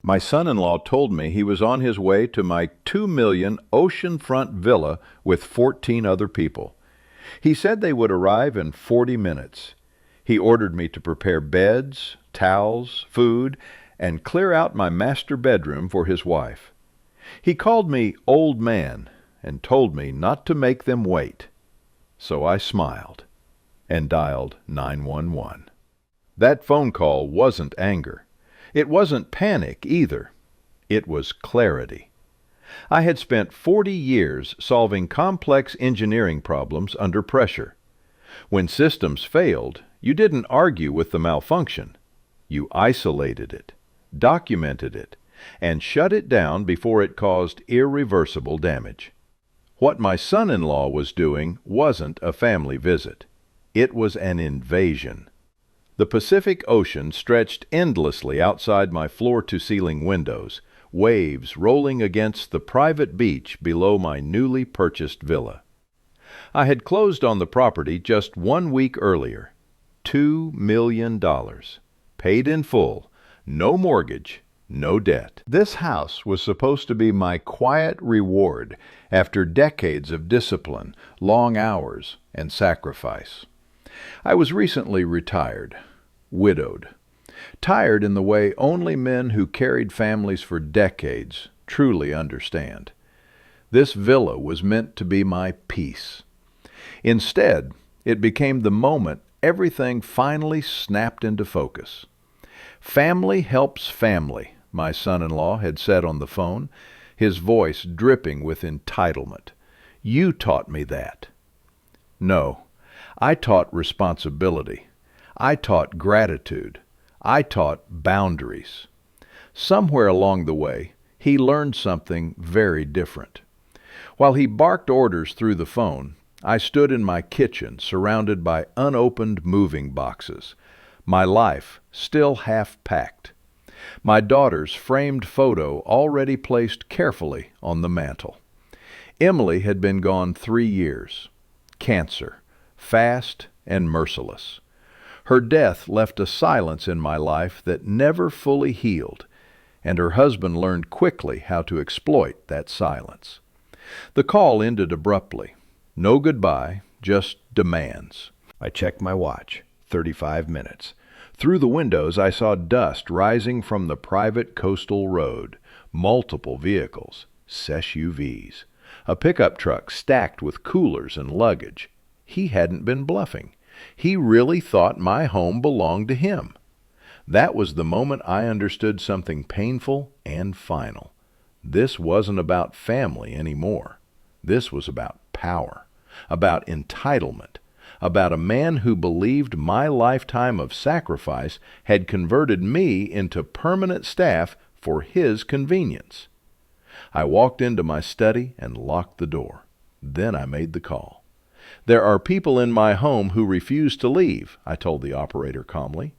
My son-in-law told me he was on his way to my $2 million oceanfront villa with 14 other people. He said they would arrive in 40 minutes. He ordered me to prepare beds, towels, food, and clear out my master bedroom for his wife. He called me old man and told me not to make them wait. So I smiled and dialed 911. That phone call wasn't anger. It wasn't panic either. It was clarity. I had spent 40 years solving complex engineering problems under pressure. When systems failed, you didn't argue with the malfunction. You isolated it, documented it, and shut it down before it caused irreversible damage. What my son-in-law was doing wasn't a family visit. It was an invasion. The Pacific Ocean stretched endlessly outside my floor-to-ceiling windows, waves rolling against the private beach below my newly purchased villa. I had closed on the property just 1 week earlier. $2 million. Paid in full. No mortgage. No debt. This house was supposed to be my quiet reward after decades of discipline, long hours, and sacrifice. I was recently retired, widowed, tired in the way only men who carried families for decades truly understand. This villa was meant to be my peace. Instead, it became the moment everything finally snapped into focus. Family helps family, my son-in-law had said on the phone, his voice dripping with entitlement. You taught me that. No, I taught responsibility. I taught gratitude. I taught boundaries. Somewhere along the way, he learned something very different. While he barked orders through the phone, I stood in my kitchen surrounded by unopened moving boxes, my life still half-packed, my daughter's framed photo already placed carefully on the mantel. Emily had been gone 3 years. Cancer, fast and merciless. Her death left a silence in my life that never fully healed, and her husband learned quickly how to exploit that silence. The call ended abruptly. No goodbye, just demands. I checked my watch. 35 minutes. Through the windows I saw dust rising from the private coastal road, multiple vehicles, SUVs, a pickup truck stacked with coolers and luggage. He hadn't been bluffing. He really thought my home belonged to him. That was the moment I understood something painful and final. This wasn't about family anymore. This was about power, about entitlement, about a man who believed my lifetime of sacrifice had converted me into permanent staff for his convenience. I walked into my study and locked the door. Then I made the call. There are people in my home who refuse to leave, I told the operator calmly.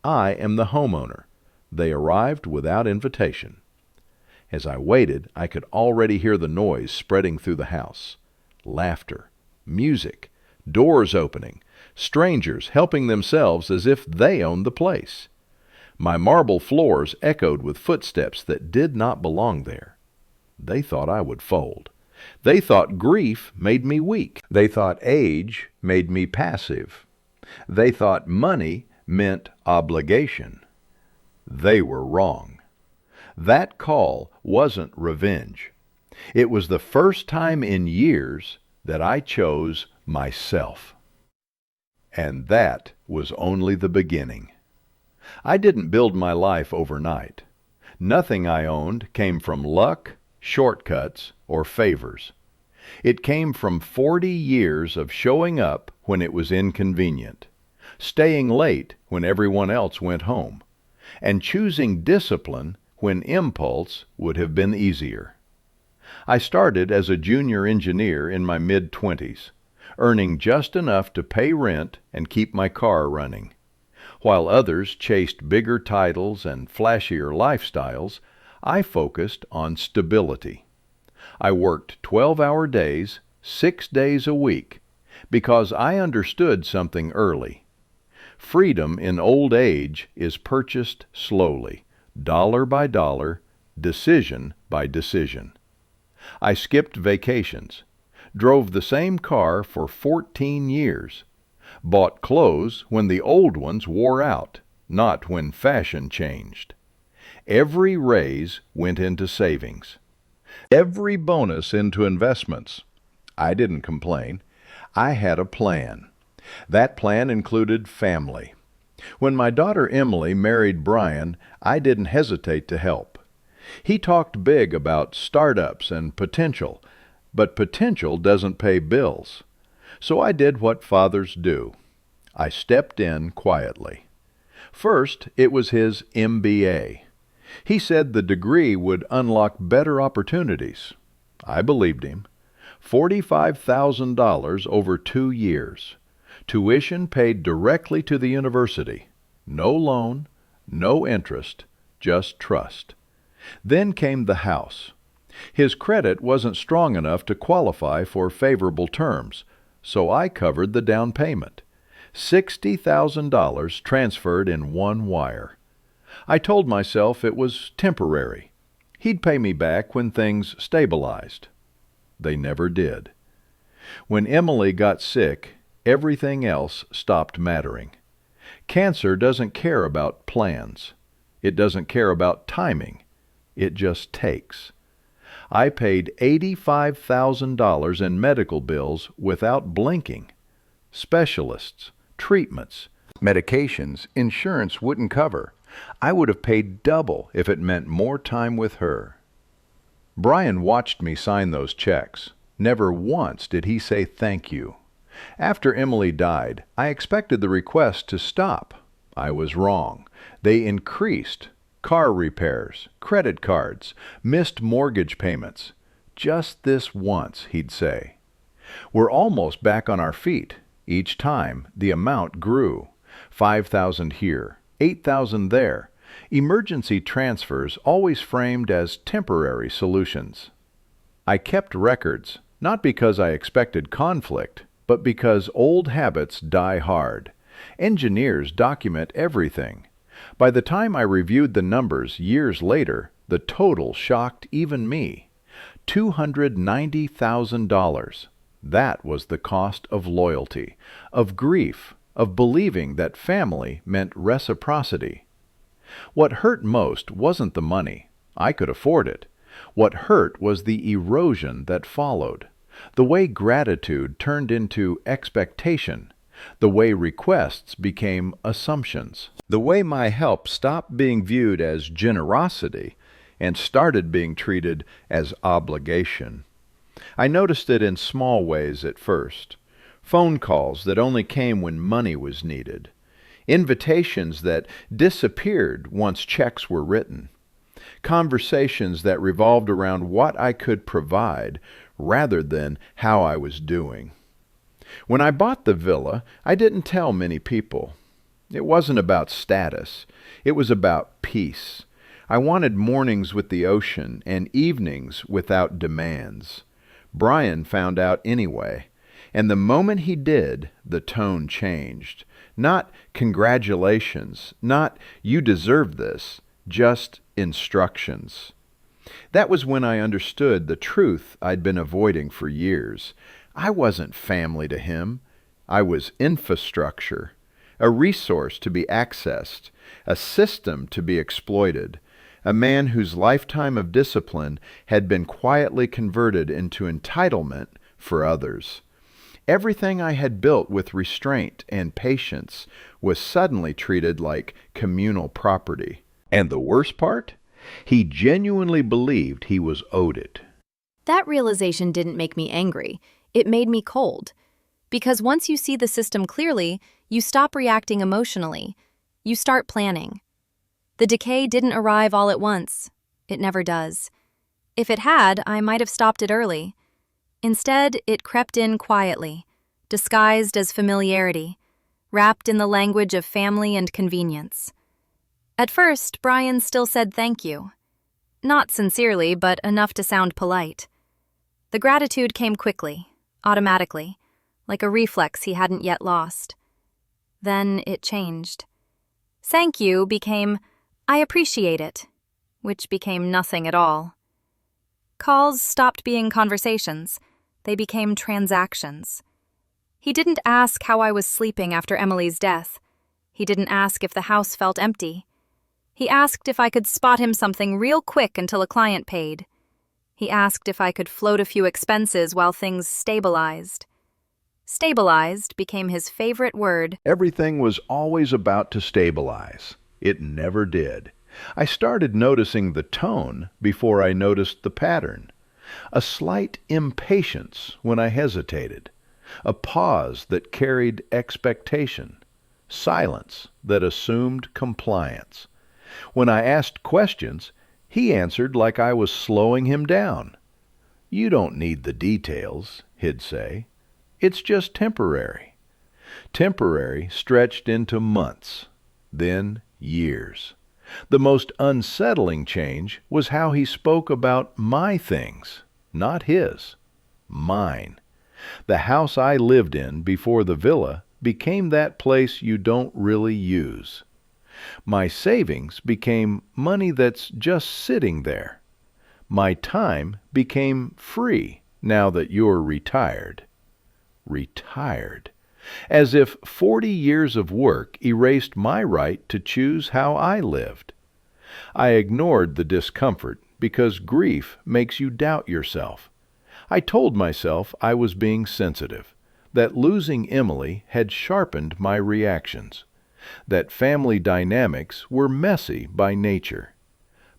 I am the homeowner. They arrived without invitation. As I waited, I could already hear the noise spreading through the house. Laughter, music, doors opening, strangers helping themselves as if they owned the place. My marble floors echoed with footsteps that did not belong there. They thought I would fold. They thought grief made me weak. They thought age made me passive. They thought money meant obligation. They were wrong. That call wasn't revenge. It was the first time in years that I chose myself. And that was only the beginning. I didn't build my life overnight. Nothing I owned came from luck, shortcuts, or favors. It came from 40 years of showing up when it was inconvenient, staying late when everyone else went home, and choosing discipline when impulse would have been easier. I started as a junior engineer in my mid-20s, earning just enough to pay rent and keep my car running. While others chased bigger titles and flashier lifestyles, I focused on stability. I worked 12-hour days, 6 days a week, because I understood something early. Freedom in old age is purchased slowly, dollar by dollar, decision by decision. I skipped vacations, drove the same car for 14 years, bought clothes when the old ones wore out, not when fashion changed. Every raise went into savings. Every bonus into investments. I didn't complain. I had a plan. That plan included family. When my daughter Emily married Brian, I didn't hesitate to help. He talked big about startups and potential, but potential doesn't pay bills. So I did what fathers do. I stepped in quietly. First, it was his MBA. He said the degree would unlock better opportunities. I believed him. $45,000 over 2 years. Tuition paid directly to the university. No loan, no interest, just trust. Then came the house. His credit wasn't strong enough to qualify for favorable terms, so I covered the down payment. $60,000 transferred in one wire. I told myself it was temporary. He'd pay me back when things stabilized. They never did. When Emily got sick, everything else stopped mattering. Cancer doesn't care about plans. It doesn't care about timing. It just takes. I paid $85,000 in medical bills without blinking. Specialists, treatments, medications insurance wouldn't cover. I would have paid double if it meant more time with her. Brian watched me sign those checks. Never once did he say thank you. After Emily died, I expected the requests to stop. I was wrong. They increased. Car repairs, credit cards, missed mortgage payments. Just this once, he'd say. We're almost back on our feet. Each time, the amount grew. 5,000 here, 8,000 there. Emergency transfers always framed as temporary solutions. I kept records, not because I expected conflict, but because old habits die hard. Engineers document everything. By the time I reviewed the numbers years later, the total shocked even me. $290,000. That was the cost of loyalty, of grief, of believing that family meant reciprocity. What hurt most wasn't the money. I could afford it. What hurt was the erosion that followed, the way gratitude turned into expectation, the way requests became assumptions, the way my help stopped being viewed as generosity and started being treated as obligation. I noticed it in small ways at first. Phone calls that only came when money was needed. Invitations that disappeared once checks were written. Conversations that revolved around what I could provide rather than how I was doing. When I bought the villa, I didn't tell many people. It wasn't about status. It was about peace. I wanted mornings with the ocean and evenings without demands. Brian found out anyway, and the moment he did, the tone changed. Not congratulations, not you deserve this, just instructions. That was when I understood the truth I'd been avoiding for years. I wasn't family to him. I was infrastructure, a resource to be accessed, a system to be exploited, a man whose lifetime of discipline had been quietly converted into entitlement for others. Everything I had built with restraint and patience was suddenly treated like communal property. And the worst part? He genuinely believed he was owed it. That realization didn't make me angry. It made me cold. Because once you see the system clearly, you stop reacting emotionally. You start planning. The decay didn't arrive all at once. It never does. If it had, I might have stopped it early. Instead, it crept in quietly, disguised as familiarity, wrapped in the language of family and convenience. At first, Brian still said thank you. Not sincerely, but enough to sound polite. The gratitude came quickly, automatically, like a reflex he hadn't yet lost. Then it changed. Thank you became, I appreciate it, which became nothing at all. Calls stopped being conversations. They became transactions. He didn't ask how I was sleeping after Emily's death. He didn't ask if the house felt empty. He asked if I could spot him something real quick until a client paid. He asked if I could float a few expenses while things stabilized. Stabilized became his favorite word. Everything was always about to stabilize. It never did. I started noticing the tone before I noticed the pattern. A slight impatience when I hesitated. A pause that carried expectation. Silence that assumed compliance. When I asked questions, he answered like I was slowing him down. "You don't need the details," he'd say. "It's just temporary." Temporary stretched into months, then years. The most unsettling change was how he spoke about my things, not his, mine. The house I lived in before the villa became that place you don't really use. My savings became money that's just sitting there. My time became free now that you're retired. Retired. As if 40 years of work erased my right to choose how I lived. I ignored the discomfort because grief makes you doubt yourself. I told myself I was being sensitive, that losing Emily had sharpened my reactions, that family dynamics were messy by nature.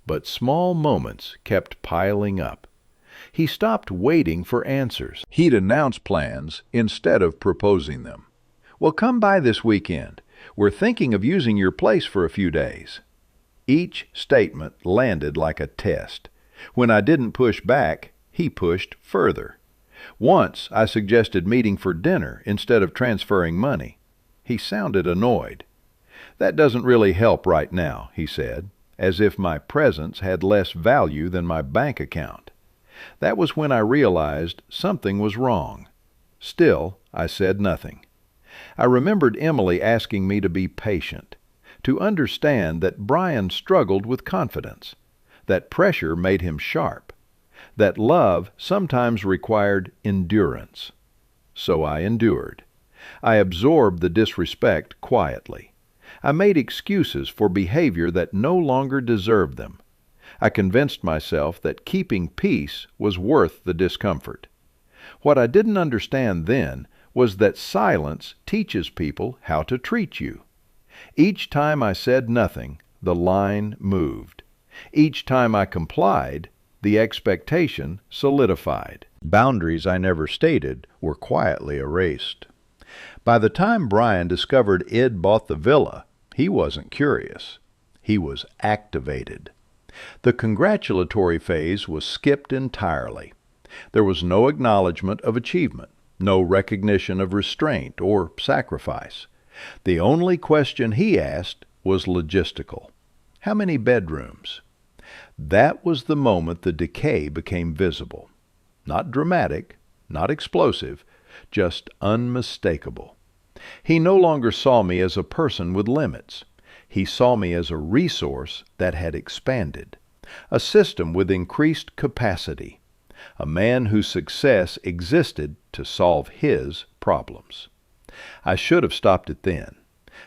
But small moments kept piling up. He stopped waiting for answers. He'd announce plans instead of proposing them. "Well, come by this weekend. We're thinking of using your place for a few days." Each statement landed like a test. When I didn't push back, he pushed further. Once I suggested meeting for dinner instead of transferring money. He sounded annoyed. "That doesn't really help right now," he said, as if my presence had less value than my bank account. That was when I realized something was wrong. Still, I said nothing. I remembered Emily asking me to be patient, to understand that Brian struggled with confidence, that pressure made him sharp, that love sometimes required endurance. So I endured. I absorbed the disrespect quietly. I made excuses for behavior that no longer deserved them. I convinced myself that keeping peace was worth the discomfort. What I didn't understand then was that silence teaches people how to treat you. Each time I said nothing, the line moved. Each time I complied, the expectation solidified. Boundaries I never stated were quietly erased. By the time Brian discovered Id bought the villa, he wasn't curious. He was activated. The congratulatory phase was skipped entirely. There was no acknowledgement of achievement, no recognition of restraint or sacrifice. The only question he asked was logistical. How many bedrooms? That was the moment the decay became visible. Not dramatic, not explosive, just unmistakable. He no longer saw me as a person with limits. He saw me as a resource that had expanded, a system with increased capacity, a man whose success existed to solve his problems. I should have stopped it then,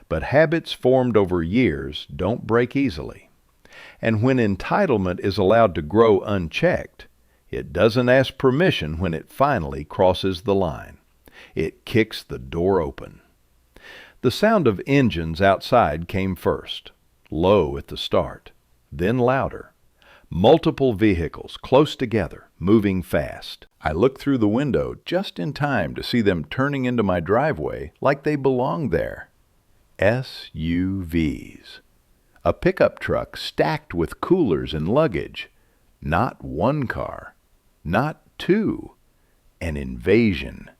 but habits formed over years don't break easily. And when entitlement is allowed to grow unchecked, it doesn't ask permission when it finally crosses the line. It kicks the door open. The sound of engines outside came first, low at the start, then louder. Multiple vehicles close together, moving fast. I looked through the window just in time to see them turning into my driveway like they belonged there. SUVs. A pickup truck stacked with coolers and luggage. Not one car. Not two. An invasion.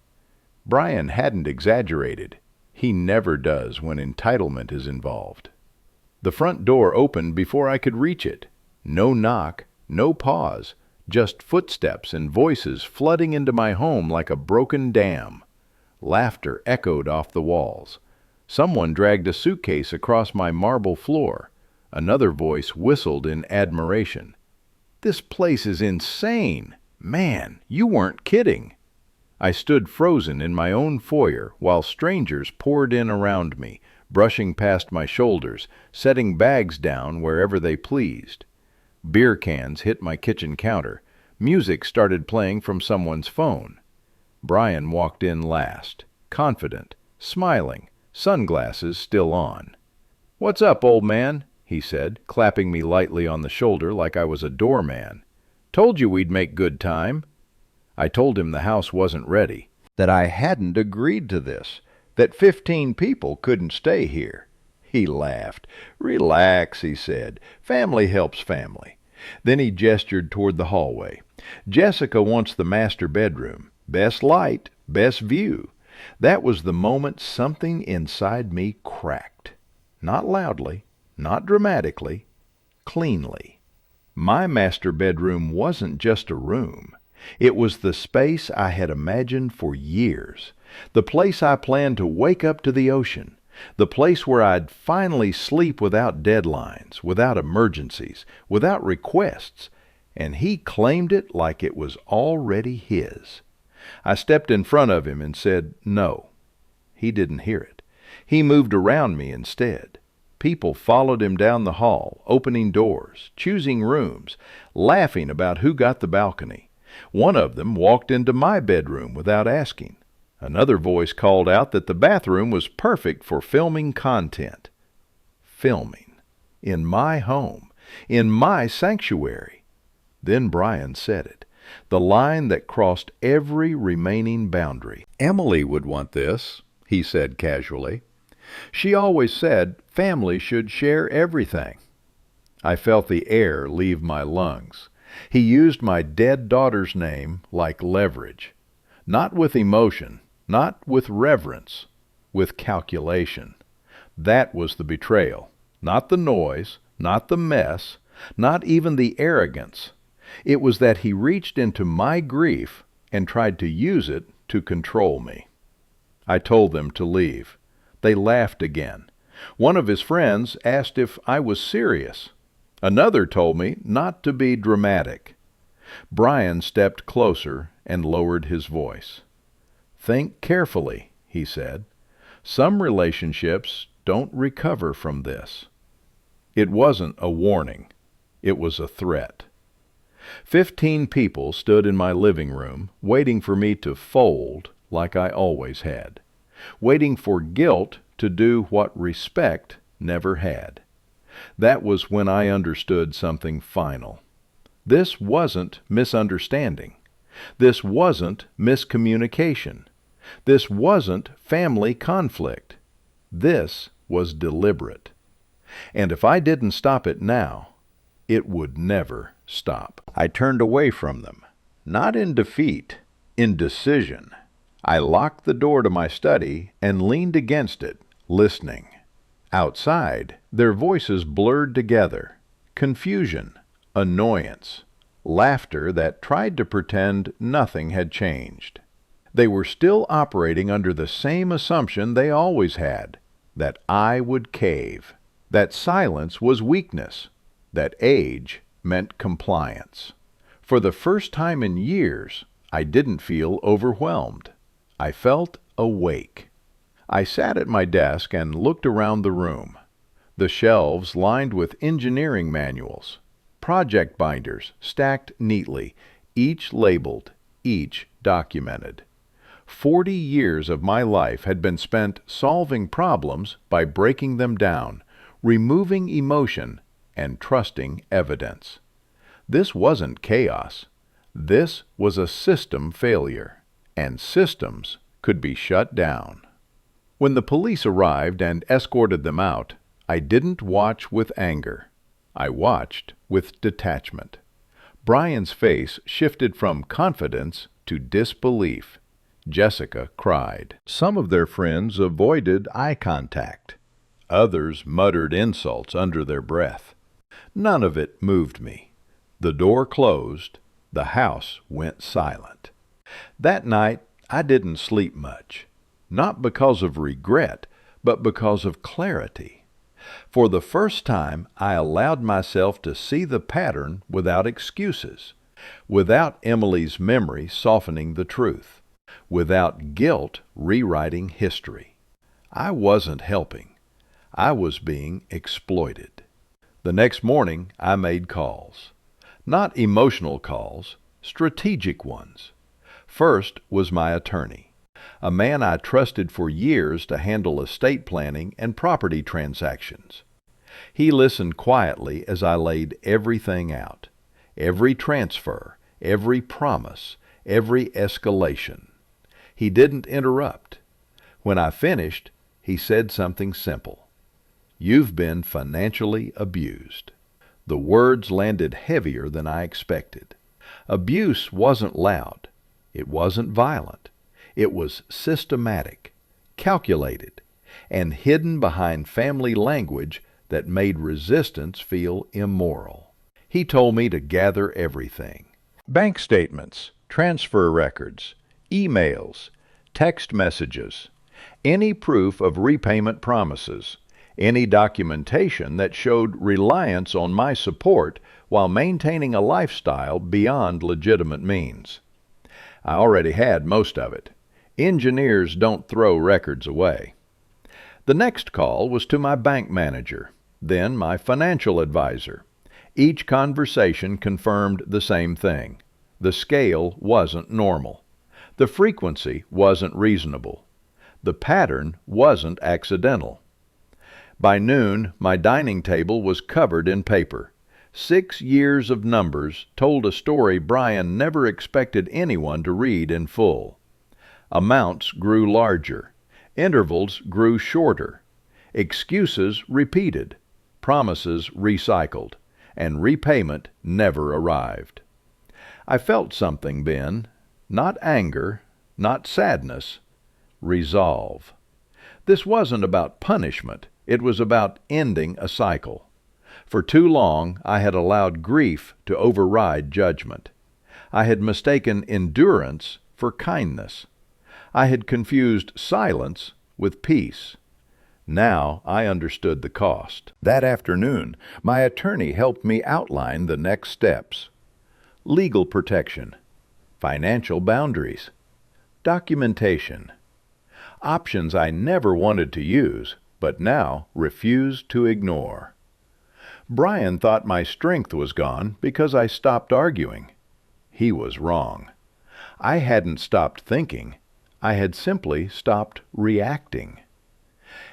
Brian hadn't exaggerated. He never does when entitlement is involved. The front door opened before I could reach it. No knock, no pause, just footsteps and voices flooding into my home like a broken dam. Laughter echoed off the walls. Someone dragged a suitcase across my marble floor. Another voice whistled in admiration. "This place is insane! Man, you weren't kidding!" I stood frozen in my own foyer while strangers poured in around me, brushing past my shoulders, setting bags down wherever they pleased. Beer cans hit my kitchen counter. Music started playing from someone's phone. Brian walked in last, confident, smiling, sunglasses still on. "What's up, old man?" he said, clapping me lightly on the shoulder like I was a doorman. "Told you we'd make good time." I told him the house wasn't ready, that I hadn't agreed to this, that 15 people couldn't stay here. He laughed. "Relax," he said. "Family helps family." Then he gestured toward the hallway. "Jessica wants the master bedroom. Best light, best view." That was the moment something inside me cracked. Not loudly, not dramatically, cleanly. My master bedroom wasn't just a room. It was the space I had imagined for years, the place I planned to wake up to the ocean, the place where I'd finally sleep without deadlines, without emergencies, without requests, and he claimed it like it was already his. I stepped in front of him and said no. He didn't hear it. He moved around me instead. People followed him down the hall, opening doors, choosing rooms, laughing about who got the balcony. One of them walked into my bedroom without asking. Another voice called out that the bathroom was perfect for filming content. Filming. In my home. In my sanctuary. Then Brian said it. The line that crossed every remaining boundary. "Emily would want this," he said casually. "She always said family should share everything." I felt the air leave my lungs. He used my dead daughter's name like leverage. Not with emotion, not with reverence, with calculation. That was the betrayal. Not the noise, not the mess, not even the arrogance. It was that he reached into my grief and tried to use it to control me. I told them to leave. They laughed again. One of his friends asked if I was serious. Another told me not to be dramatic. Brian stepped closer and lowered his voice. "Think carefully," he said. "Some relationships don't recover from this." It wasn't a warning. It was a threat. 15 people stood in my living room, waiting for me to fold like I always had, waiting for guilt to do what respect never had. That was when I understood something final. This wasn't misunderstanding. This wasn't miscommunication. This wasn't family conflict. This was deliberate. And if I didn't stop it now, it would never stop. I turned away from them, not in defeat, in decision. I locked the door to my study and leaned against it, listening. Outside, their voices blurred together. Confusion, annoyance, laughter that tried to pretend nothing had changed. They were still operating under the same assumption they always had, that I would cave, that silence was weakness, that age meant compliance. For the first time in years, I didn't feel overwhelmed. I felt awake. I sat at my desk and looked around the room. The shelves lined with engineering manuals, project binders stacked neatly, each labeled, each documented. 40 years of my life had been spent solving problems by breaking them down, removing emotion, and trusting evidence. This wasn't chaos. This was a system failure, and systems could be shut down. When the police arrived and escorted them out, I didn't watch with anger. I watched with detachment. Brian's face shifted from confidence to disbelief. Jessica cried. Some of their friends avoided eye contact. Others muttered insults under their breath. None of it moved me. The door closed. The house went silent. That night, I didn't sleep much. Not because of regret, but because of clarity. For the first time, I allowed myself to see the pattern without excuses, without Emily's memory softening the truth, without guilt rewriting history. I wasn't helping. I was being exploited. The next morning, I made calls. Not emotional calls, strategic ones. First was my attorney, a man I trusted for years to handle estate planning and property transactions. He listened quietly as I laid everything out, every transfer, every promise, every escalation. He didn't interrupt. When I finished, he said something simple. "You've been financially abused." The words landed heavier than I expected. Abuse wasn't loud. It wasn't violent. It was systematic, calculated, and hidden behind family language that made resistance feel immoral. He told me to gather everything. Bank statements, transfer records, emails, text messages, any proof of repayment promises, any documentation that showed reliance on my support while maintaining a lifestyle beyond legitimate means. I already had most of it. Engineers don't throw records away. The next call was to my bank manager, then my financial advisor. Each conversation confirmed the same thing. The scale wasn't normal. The frequency wasn't reasonable. The pattern wasn't accidental. By noon, my dining table was covered in paper. 6 years of numbers told a story Brian never expected anyone to read in full. Amounts grew larger. Intervals grew shorter. Excuses repeated. Promises recycled. And repayment never arrived. I felt something then. Not anger, not sadness. Resolve. This wasn't about punishment. It was about ending a cycle. For too long, I had allowed grief to override judgment. I had mistaken endurance for kindness. I had confused silence with peace. Now I understood the cost. That afternoon, my attorney helped me outline the next steps. Legal protection, financial boundaries, documentation, options I never wanted to use, but now refused to ignore. Brian thought my strength was gone because I stopped arguing. He was wrong. I hadn't stopped thinking. I had simply stopped reacting.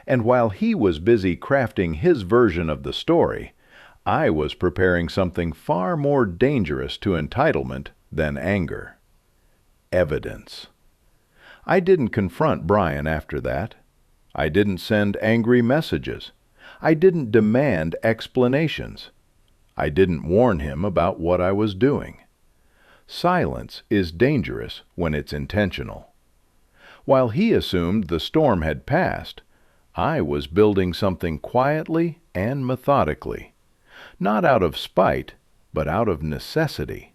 And while he was busy crafting his version of the story, I was preparing something far more dangerous to entitlement than anger. Evidence. I didn't confront Brian after that. I didn't send angry messages. I didn't demand explanations. I didn't warn him about what I was doing. Silence is dangerous when it's intentional. While he assumed the storm had passed, I was building something quietly and methodically, not out of spite, but out of necessity.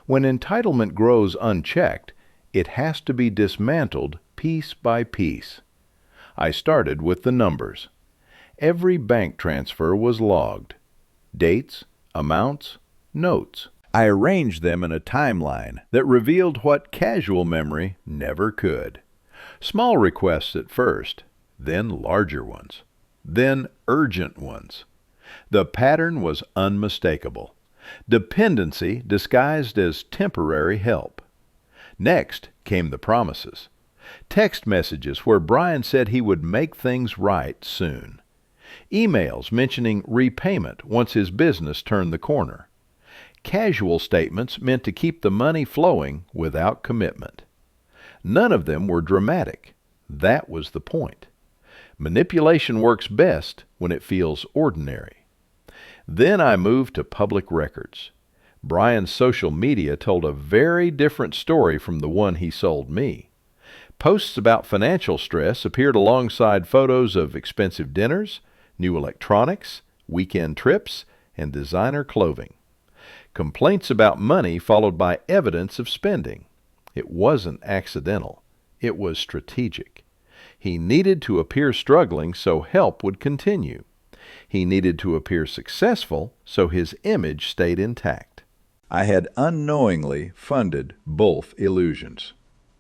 When entitlement grows unchecked, it has to be dismantled piece by piece. I started with the numbers. Every bank transfer was logged. Dates, amounts, notes. I arranged them in a timeline that revealed what casual memory never could. Small requests at first, then larger ones, then urgent ones. The pattern was unmistakable. Dependency disguised as temporary help. Next came the promises. Text messages where Brian said he would make things right soon. Emails mentioning repayment once his business turned the corner. Casual statements meant to keep the money flowing without commitment. None of them were dramatic. That was the point. Manipulation works best when it feels ordinary. Then I moved to public records. Brian's social media told a very different story from the one he sold me. Posts about financial stress appeared alongside photos of expensive dinners, new electronics, weekend trips, and designer clothing. Complaints about money followed by evidence of spending. It wasn't accidental. It was strategic. He needed to appear struggling so help would continue. He needed to appear successful so his image stayed intact. I had unknowingly funded both illusions.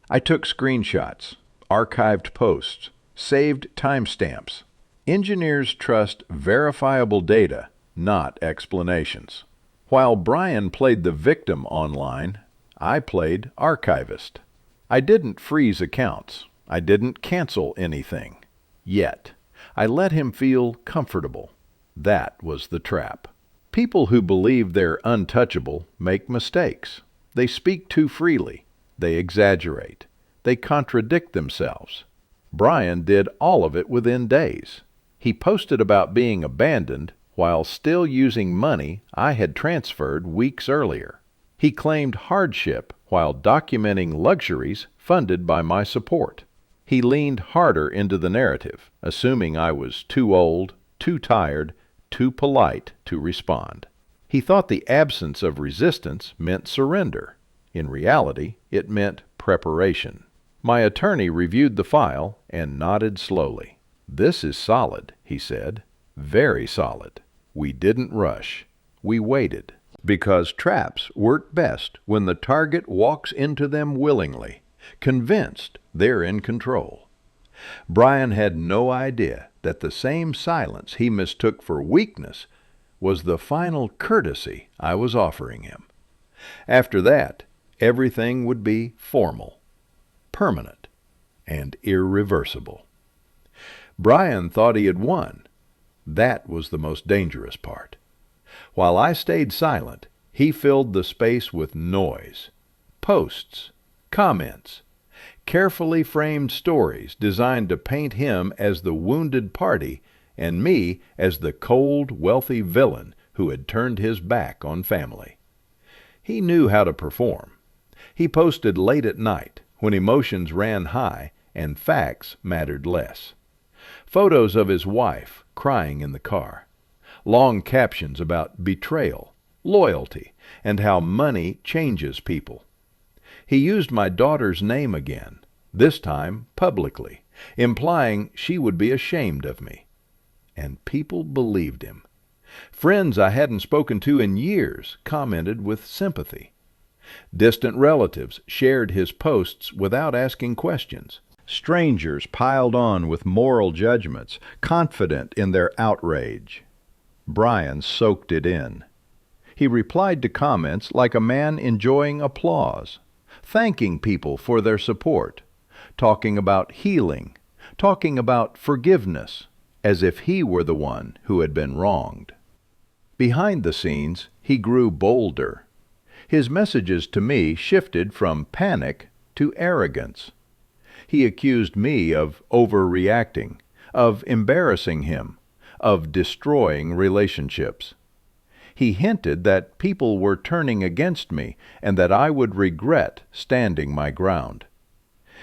I took screenshots, archived posts, saved timestamps. Engineers trust verifiable data, not explanations. While Brian played the victim online, I played archivist. I didn't freeze accounts. I didn't cancel anything. Yet, I let him feel comfortable. That was the trap. People who believe they're untouchable make mistakes. They speak too freely. They exaggerate. They contradict themselves. Brian did all of it within days. He posted about being abandoned while still using money I had transferred weeks earlier. He claimed hardship while documenting luxuries funded by my support. He leaned harder into the narrative, assuming I was too old, too tired, too polite to respond. He thought the absence of resistance meant surrender. In reality, it meant preparation. My attorney reviewed the file and nodded slowly. "This is solid," he said. "Very solid. We didn't rush. We waited." Because traps work best when the target walks into them willingly, convinced they're in control. Brian had no idea that the same silence he mistook for weakness was the final courtesy I was offering him. After that, everything would be formal, permanent, and irreversible. Brian thought he had won. That was the most dangerous part. While I stayed silent, he filled the space with noise, posts, comments, carefully framed stories designed to paint him as the wounded party and me as the cold, wealthy villain who had turned his back on family. He knew how to perform. He posted late at night, when emotions ran high and facts mattered less. Photos of his wife crying in the car. Long captions about betrayal, loyalty, and how money changes people. He used my daughter's name again, this time publicly, implying she would be ashamed of me. And people believed him. Friends I hadn't spoken to in years commented with sympathy. Distant relatives shared his posts without asking questions. Strangers piled on with moral judgments, confident in their outrage. Brian soaked it in. He replied to comments like a man enjoying applause, thanking people for their support, talking about healing, talking about forgiveness, as if he were the one who had been wronged. Behind the scenes, he grew bolder. His messages to me shifted from panic to arrogance. He accused me of overreacting, of embarrassing him, of destroying relationships. He hinted that people were turning against me and that I would regret standing my ground.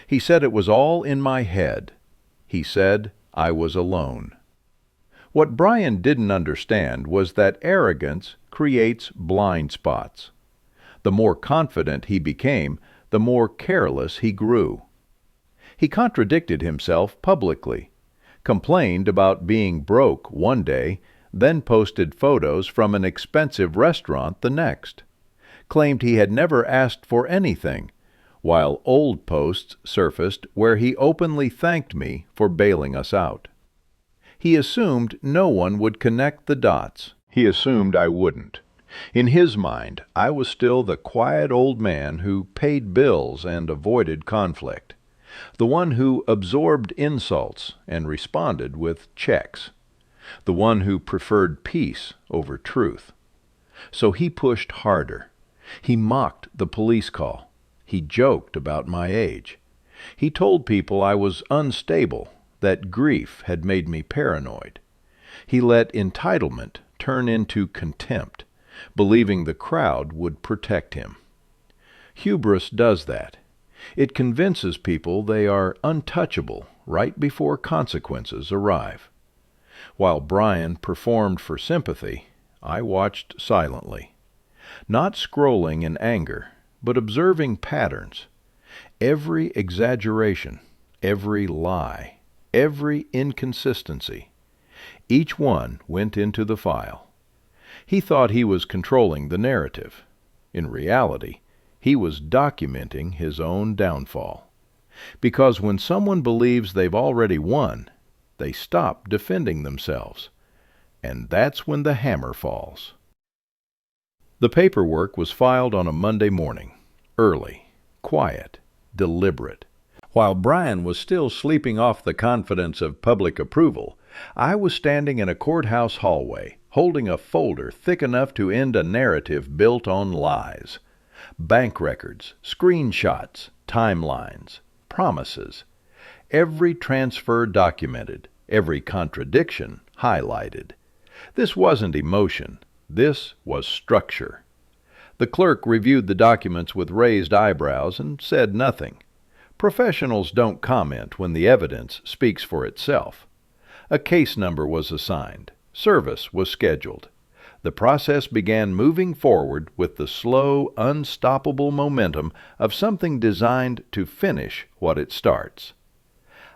He said it was all in my head. He said I was alone. What Brian didn't understand was that arrogance creates blind spots. The more confident he became, the more careless he grew. He contradicted himself publicly, complained about being broke one day, then posted photos from an expensive restaurant the next, claimed he had never asked for anything, while old posts surfaced where he openly thanked me for bailing us out. He assumed no one would connect the dots. He assumed I wouldn't. In his mind, I was still the quiet old man who paid bills and avoided conflict, the one who absorbed insults and responded with checks, the one who preferred peace over truth. So he pushed harder. He mocked the police call. He joked about my age. He told people I was unstable, that grief had made me paranoid. He let entitlement turn into contempt, believing the crowd would protect him. Hubris does that. It convinces people they are untouchable right before consequences arrive. While Brian performed for sympathy, I watched silently, not scrolling in anger, but observing patterns. Every exaggeration, every lie, every inconsistency. Each one went into the file. He thought he was controlling the narrative. In reality, he was documenting his own downfall. Because when someone believes they've already won, they stop defending themselves. And that's when the hammer falls. The paperwork was filed on a Monday morning, early, quiet, deliberate. While Brian was still sleeping off the confidence of public approval, I was standing in a courthouse hallway, holding a folder thick enough to end a narrative built on lies. Bank records, screenshots, timelines, promises. Every transfer documented, every contradiction highlighted. This wasn't emotion. This was structure. The clerk reviewed the documents with raised eyebrows and said nothing. Professionals don't comment when the evidence speaks for itself. A case number was assigned. Service was scheduled. The process began moving forward with the slow, unstoppable momentum of something designed to finish what it starts.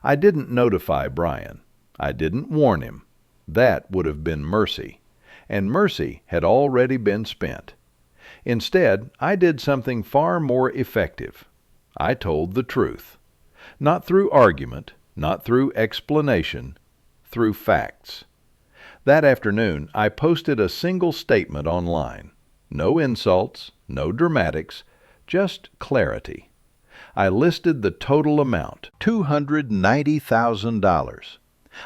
I didn't notify Brian. I didn't warn him. That would have been mercy. And mercy had already been spent. Instead, I did something far more effective. I told the truth. Not through argument, not through explanation, through facts. That afternoon, I posted a single statement online. No insults, no dramatics, just clarity. I listed the total amount, $290,000.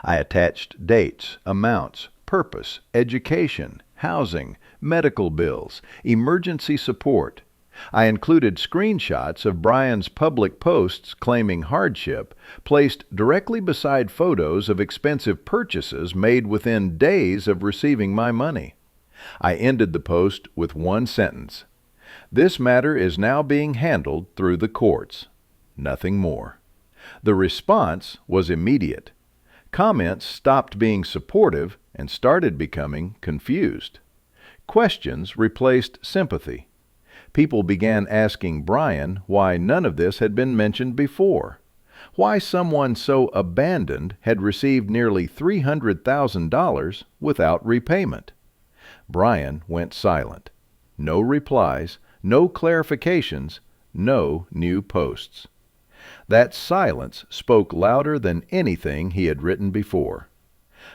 I attached dates, amounts, purpose, education, housing, medical bills, emergency support. I included screenshots of Brian's public posts claiming hardship, placed directly beside photos of expensive purchases made within days of receiving my money. I ended the post with one sentence. This matter is now being handled through the courts. Nothing more. The response was immediate. Comments stopped being supportive and started becoming confused. Questions replaced sympathy. People began asking Brian why none of this had been mentioned before, why someone so abandoned had received nearly $300,000 without repayment. Brian went silent. No replies, no clarifications, no new posts. That silence spoke louder than anything he had written before.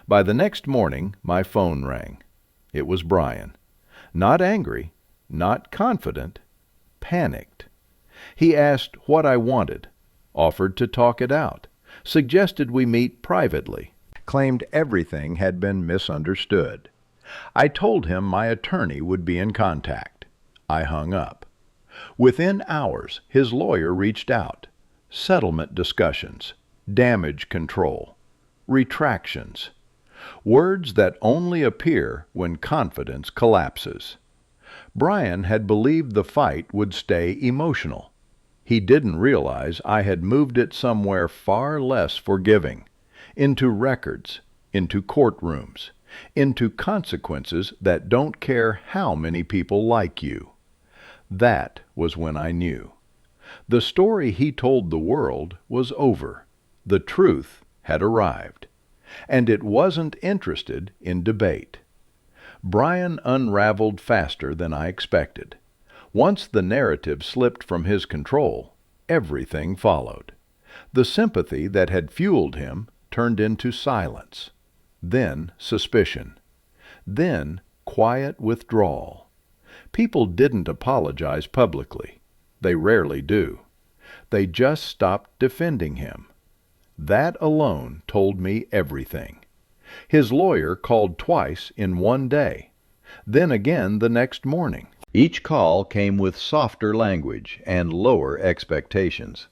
By the next morning, my phone rang. It was Brian. Not angry, not confident, panicked. He asked what I wanted, offered to talk it out, suggested we meet privately, claimed everything had been misunderstood. I told him my attorney would be in contact. I hung up. Within hours, his lawyer reached out. Settlement discussions, damage control, retractions. Words that only appear when confidence collapses. Brian had believed the fight would stay emotional. He didn't realize I had moved it somewhere far less forgiving, into records, into courtrooms, into consequences that don't care how many people like you. That was when I knew. The story he told the world was over. The truth had arrived. And it wasn't interested in debate. Brian unraveled faster than I expected. Once the narrative slipped from his control, everything followed. The sympathy that had fueled him turned into silence, then suspicion, then quiet withdrawal. People didn't apologize publicly. They rarely do. They just stopped defending him. That alone told me everything. His lawyer called twice in one day, then again the next morning. Each call came with softer language and lower expectations.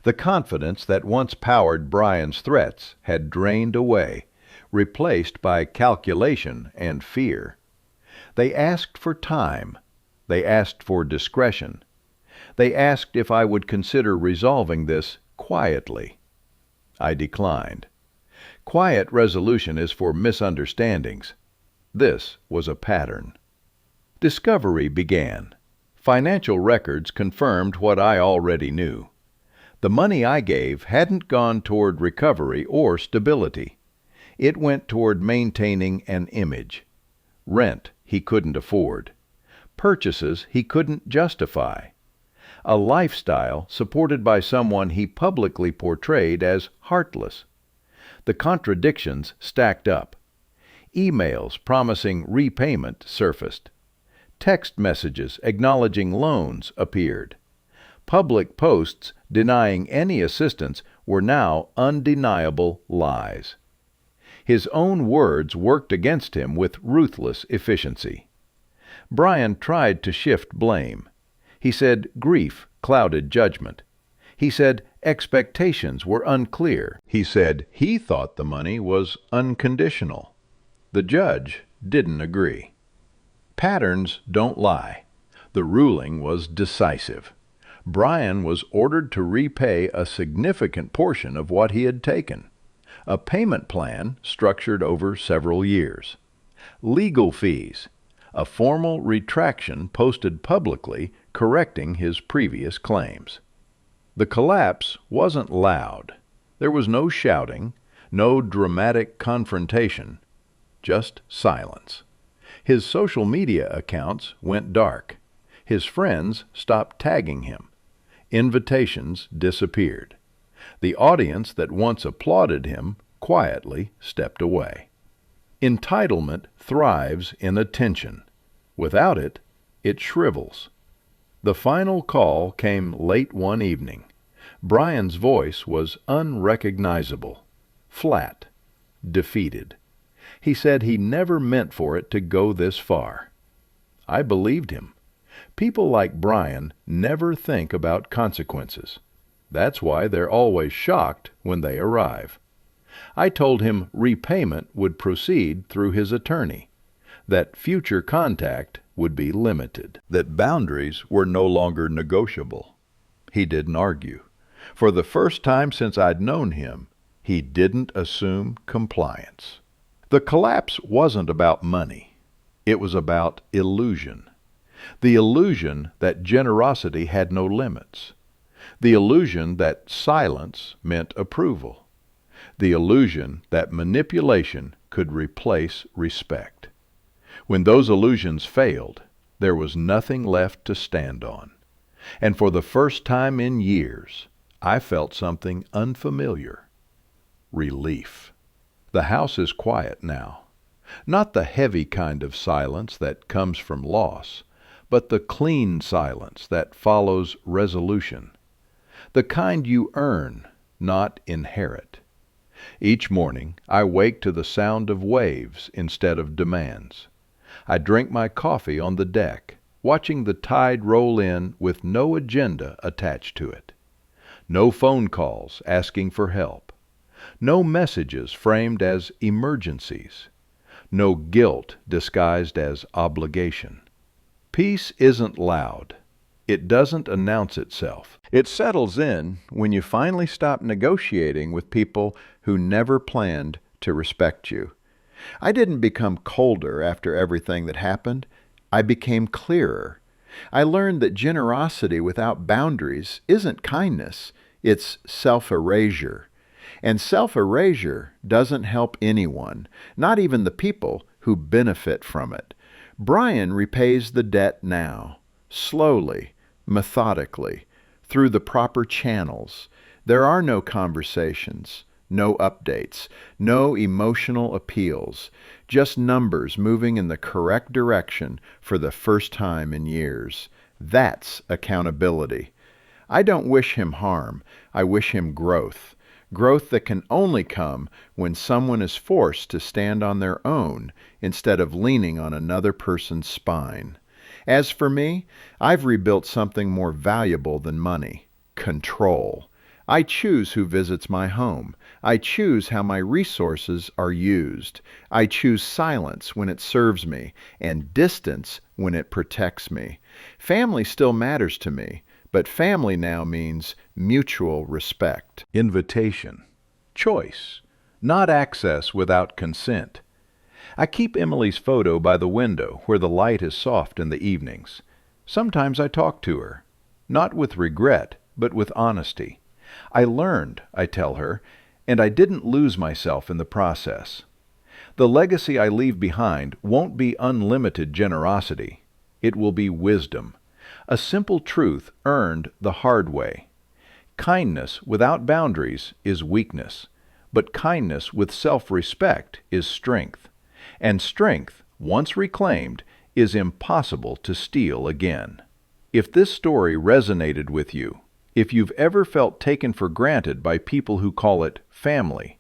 The confidence that once powered Brian's threats had drained away, replaced by calculation and fear. They asked for time. They asked for discretion. They asked if I would consider resolving this quietly. I declined. Quiet resolution is for misunderstandings. This was a pattern. Discovery began. Financial records confirmed what I already knew. The money I gave hadn't gone toward recovery or stability. It went toward maintaining an image. Rent he couldn't afford. Purchases he couldn't justify. A lifestyle supported by someone he publicly portrayed as heartless. The contradictions stacked up. Emails promising repayment surfaced. Text messages acknowledging loans appeared. Public posts denying any assistance were now undeniable lies. His own words worked against him with ruthless efficiency. Brian tried to shift blame. He said grief clouded judgment. He said expectations were unclear. He said he thought the money was unconditional. The judge didn't agree. Patterns don't lie. The ruling was decisive. Brian was ordered to repay a significant portion of what he had taken. A payment plan structured over several years. Legal fees. A formal retraction posted publicly correcting his previous claims. The collapse wasn't loud. There was no shouting, no dramatic confrontation, just silence. His social media accounts went dark. His friends stopped tagging him. Invitations disappeared. The audience that once applauded him quietly stepped away. Entitlement thrives in attention. Without it, it shrivels. The final call came late one evening. Brian's voice was unrecognizable, flat, defeated. He said he never meant for it to go this far. I believed him. People like Brian never think about consequences. That's why they're always shocked when they arrive. I told him repayment would proceed through his attorney, that future contact would be limited, that boundaries were no longer negotiable. He didn't argue. For the first time since I'd known him, he didn't assume compliance. The collapse wasn't about money. It was about illusion. The illusion that generosity had no limits. The illusion that silence meant approval. The illusion that manipulation could replace respect. When those illusions failed, there was nothing left to stand on. And for the first time in years, I felt something unfamiliar. Relief. The house is quiet now. Not the heavy kind of silence that comes from loss, but the clean silence that follows resolution. The kind you earn, not inherit. Each morning I wake to the sound of waves instead of demands. I drink my coffee on the deck, watching the tide roll in with no agenda attached to it. No phone calls asking for help. No messages framed as emergencies. No guilt disguised as obligation. Peace isn't loud. It doesn't announce itself. It settles in when you finally stop negotiating with people who never planned to respect you. I didn't become colder after everything that happened. I became clearer. I learned that generosity without boundaries isn't kindness. It's self-erasure. And self-erasure doesn't help anyone, not even the people who benefit from it. Brian repays the debt now, slowly, methodically, through the proper channels. There are no conversations, no updates, no emotional appeals, just numbers moving in the correct direction for the first time in years. That's accountability. I don't wish him harm. I wish him growth. Growth that can only come when someone is forced to stand on their own instead of leaning on another person's spine. As for me, I've rebuilt something more valuable than money: control. I choose who visits my home. I choose how my resources are used. I choose silence when it serves me, and distance when it protects me. Family still matters to me, but family now means mutual respect. Invitation. Choice. Not access without consent. I keep Emily's photo by the window where the light is soft in the evenings. Sometimes I talk to her, not with regret, but with honesty. I learned, I tell her, and I didn't lose myself in the process. The legacy I leave behind won't be unlimited generosity. It will be wisdom, a simple truth earned the hard way. Kindness without boundaries is weakness, but kindness with self-respect is strength. And strength, once reclaimed, is impossible to steal again. If this story resonated with you, if you've ever felt taken for granted by people who call it family,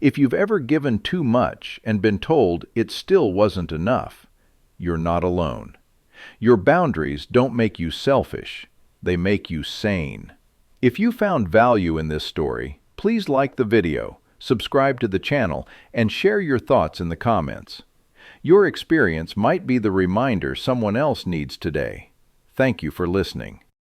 if you've ever given too much and been told it still wasn't enough, you're not alone. Your boundaries don't make you selfish, they make you sane. If you found value in this story, please like the video, subscribe to the channel, and share your thoughts in the comments. Your experience might be the reminder someone else needs today. Thank you for listening.